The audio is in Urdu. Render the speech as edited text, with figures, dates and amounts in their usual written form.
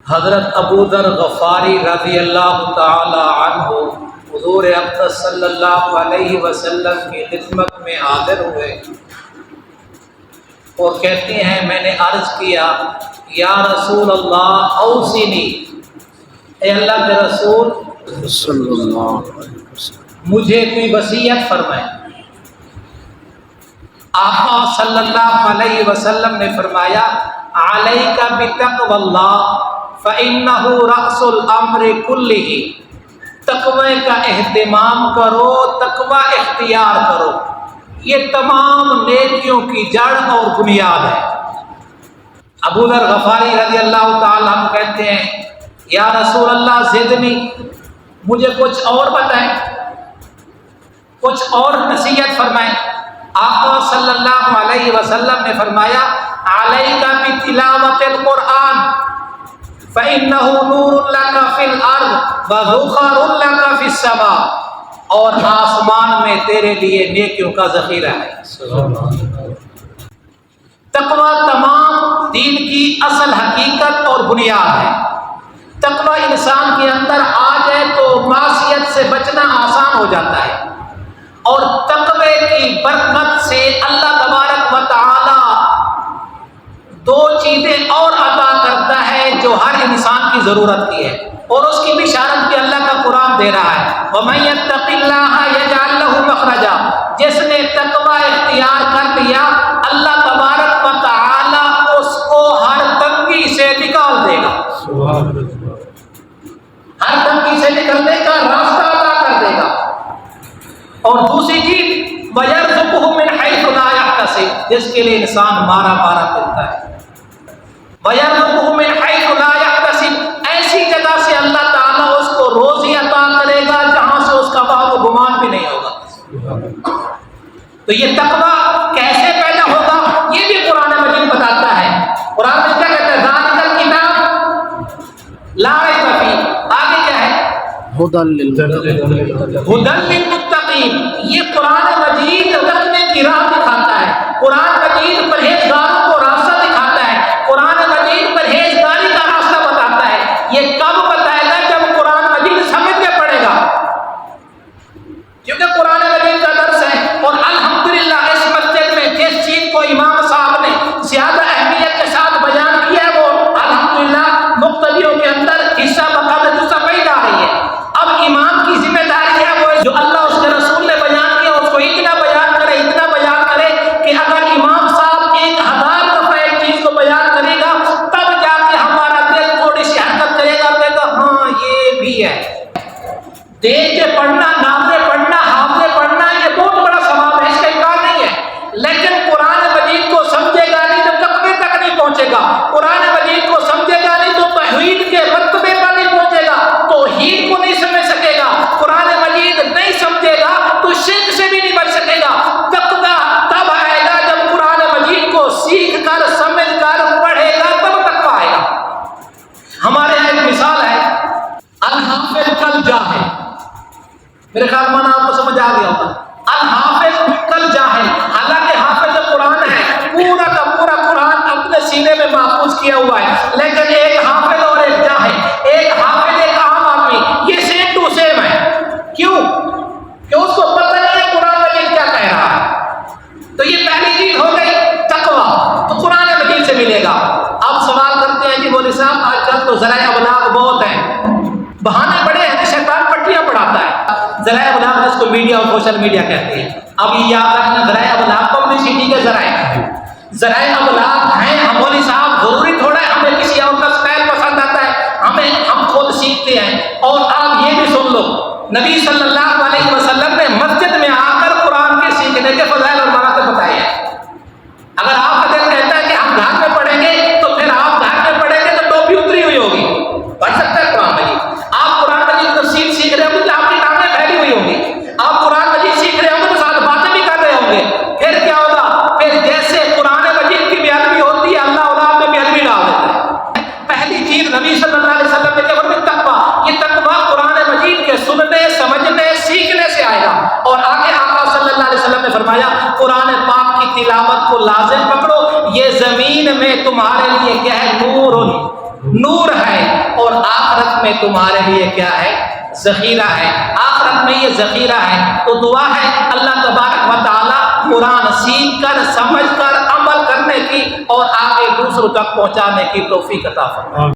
حضرت ابو ذر غفاری رضی اللہ تعالی عنہ حضور اقدس صلی اللہ علیہ وسلم کی خدمت میں حاضر ہوئے اور کہتے ہیں میں نے عرض کیا یا رسول اللہ اوصنی، اے اللہ کے رسول صلی اللہ علیہ وسلم مجھے کوئی وصیت فرمائے۔ آقا صلی اللہ علیہ وسلم نے فرمایا علیک بتقوی اللہ فإنہ رأس الامر کلہ، تقوی کا اہتمام کرو، تقوی اختیار کرو، یہ تمام نیکیوں کی جڑ اور بنیاد ہے۔ ابو ذر غفاری رضی اللہ تعالیٰ عنہ کہتے ہیں یا رسول اللہ زدنی، مجھے کچھ اور بتائیں، کچھ اور نصیحت فرمائیں۔ آقا صلی اللہ علیہ وسلم نے فرمایا علیک بتلاوت القرآن فإنہ نور لک فی الارض وذخر لک فی السماء، اور آسمان میں تیرے لیے نیکیوں کا ذخیرہ ہے۔ تقوی تمام دین کی اصل حقیقت اور بنیاد ہے۔ تقوی انسان کے اندر آ جائے تو معصیت سے بچنا آسان ہو جاتا ہے، اور تقوی کی برکت سے اللہ تبارک و تعالی دو چیزیں اور عطا کرتا ہے جو ہر انسان کی ضرورت کی ہے، اور اس کی بشارت بھی اللہ کا قرآن دے رہا ہے وَمَن يَتَّقِ اللَّهَ يَجْعَل لَّهُ مَخْرَجًا، جس نے تقوی اختیار کر لیا اللہ تبارک و تعالی اس کو ہر تنگی سے نکال دے گا، ہر تنگی سے نکلنے کا راستہ عطا کر دے گا۔ اور دوسری چیز وَيَرْزُقْهُ مِنْ حَيْثُ لَا يَحْتَسِبُ، جس کے لیے انسان مارا مارا پھرتا ہے۔ وَيَرْزُقْهُ مِنْ حَيْثُ لَا يَحْتَسِبُ، ایسی جگہ سے اللہ تعالیٰ اس کو روزی عطا کرے گا جہاں سے اس کا وہم و گمان بھی نہیں ہوگا۔ تو یہ تقوی کیسے پیدا ہوگا یہ بھی قرآن مجید بتاتا ہے۔ قرآن میں کیا کہتا ہے ذَلِکَ الْکِتَابُ لَا رَیْبَ فِیہ، آگے کیا ہے ہدی للمتقین، یہ قرآن مجید رکھنے کی راہ دکھاتا ہے، قرآن مجید پرہیزگاروں کو راستہ دکھاتا ہے، قرآن مجید پرہیزگاری کا راستہ بتاتا ہے۔ یہ کب بتائے گا جب قرآن مجید سمجھ میں پڑے گا، کیونکہ قرآن مجید کا درس ہے، اور الحمدللہ اس مسجد میں جس چیز کو امام صاحب نے زیادہ اہمیت کے ساتھ بیان کیا ہے وہ الحمدللہ مقتدیوں کے اندر حصہ بقدر جزء پائی جا رہی ہے۔ اب امام کی ذمہ داری ہے وہ جو اللہ اس کے رسول نے بیان کیا اس کو اتنا بیان کرے، اتنا بیان کرے کہ اگر امام صاحب 1000 دفعہ ایک چیز کو بیان کرے گا تب جا کے ہمارا دل تھوڑی سی حرکت کرے گا، کہے گا ہاں یہ بھی ہے۔ دیکھ کے پڑھنا، نام پڑھنا، حافظ پڑھنا یہ بہت بڑا ثواب ہے، اس کا انکار نہیں ہے، لیکن قرآن مجید کو سمجھے گا نہیں تو تقوی تک نہیں پہنچے گا، قرآن مجید کو سمجھے گا نہیں تو توحید کے مرتبے پر نہیں پہنچے گا، توحید کو نہیں سمجھ سکے گا، قرآن مجید نہیں سمجھے گا تو شرک سے بھی نہیں بچ سکے گا۔ تقوی تب آئے گا جب قرآن مجید کو سیکھ کر سمجھ کر پڑھے گا تب تقوی آئے گا۔ ہمارے یہاں ایک مثال ہے الحافظ کل جاہل، میرے خیال مانا آپ کو سمجھ آ گیا ہوگا، الحافظ کل جاہل، حالانکہ حافظ قرآن ہے، پورا کا پورا قرآن اپنے سینے میں محفوظ کیا ہوا ہے، لیکن ایک حافظ اور ایک جاہل، ایک حافظ ایک عام آدمی، یہ سیم ٹو سیم ہے۔ کیوں؟ کہ اس کو پتہ نہیں ہے قرآن مجید کیا کہہ رہا ہے۔ تو یہ پہلی چیز ہو گئی تقوی، تو قرآن مجید سے ملے گا۔ اب سوال کرتے ہیں جی مولوی صاحب آج کل تو ذرائع ابلاغ بہت ہیں، بہانے بڑے ہیں، شیطان پٹیاں پڑھاتا ہے، ذرائع ابلاغ جس کو میڈیا اور سوشل میڈیا کہتے ہیں۔ اب یہ یاد رکھنا ذرائع ابلاغ پبلسٹی کے ذرائع ابلاغ ہیں۔ ہم مولوی صاحب ضروری تھوڑا ہے ہمیں کسی اور کا سٹائل پسند آتا ہے، ہم خود سیکھتے ہیں۔ اور آپ یہ بھی سن لو نبی صلی اللہ علیہ وسلم نے مسجد میں آ کر قرآن کے سیکھنے کے فضائل اور مراتب بتائے ہیں۔ اگر آپ کا دل کہتا ہے کہ ہم گھر میں پڑھیں گے تو پھر آپ گھر میں پڑھیں گے تو ٹوپی اتری ہوئی ہوگی، پڑھ سکتا ہے قرآن مجید۔ آپ قرآن مجید تفسیر سیکھ رہے ہوں گے تو آپ کی ٹانگیں پھیلی ہوئی ہوں گی، آپ قرآن مجید سیکھ رہے ہوں گے تو ساتھ باتیں بھی کر رہے ہوں گے، پھر کیا ہوگا؟ پھر جیسے قرآن مجید کی بے ادبی ہوتی ہے اللہ اولاد میں بے ادبی ڈال دیتا ہے۔ پہلی چیز نبی صلی اللہ علیہ وسلم نے کہا تقوی، یہ تقوی قرآن مجید کے سننے، سمجھنے، سیکھنے سے آئے گا۔ اور آگے آقا صلی اللہ علیہ وسلم نے فرمایا قرآن پاک کی تلاوت کو لازم پکڑو، یہ زمین میں تمہارے لیے کیا ہے؟ نور ہے، آخرت میں تمہارے لیے کیا ہے؟ ذخیرہ ہے، آخرت میں یہ ذخیرہ ہے۔ تو دعا ہے اللہ تبارک و تعالی قرآن سیکھ کر سمجھ کر عمل کرنے کی اور آگے دوسروں تک پہنچانے کی توفیق عطا فرمائے۔